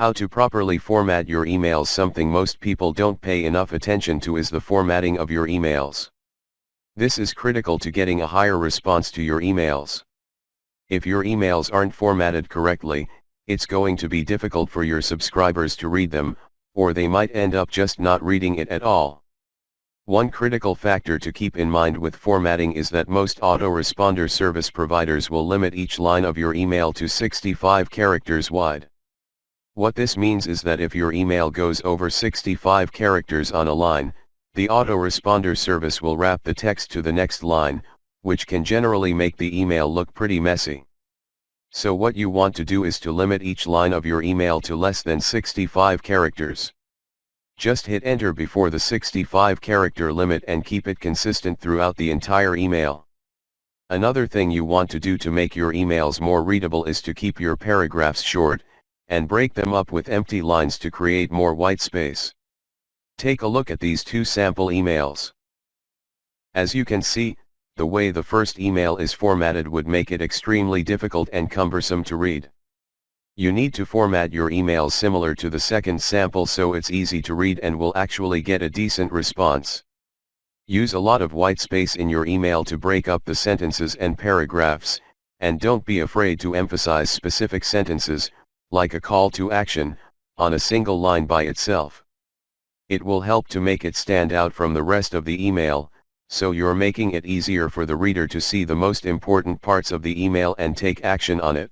How to properly format your emails. Something most people don't pay enough attention to is the formatting of your emails. This is critical to getting a higher response to your emails. If your emails aren't formatted correctly, it's going to be difficult for your subscribers to read them, or they might end up just not reading it at all. One critical factor to keep in mind with formatting is that most autoresponder service providers will limit each line of your email to 65 characters wide. What this means is that if your email goes over 65 characters on a line, the autoresponder service will wrap the text to the next line, which can generally make the email look pretty messy. So what you want to do is to limit each line of your email to less than 65 characters. Just hit enter before the 65 character limit and keep it consistent throughout the entire email. Another thing you want to do to make your emails more readable is to keep your paragraphs short, and break them up with empty lines to create more white space. Take a look at these two sample emails. As you can see, the way the first email is formatted would make it extremely difficult and cumbersome to read. You need to format your emails similar to the second sample so it's easy to read and will actually get a decent response. Use a lot of white space in your email to break up the sentences and paragraphs, and don't be afraid to emphasize specific sentences, like a call to action, on a single line by itself. It will help to make it stand out from the rest of the email, so you're making it easier for the reader to see the most important parts of the email and take action on it.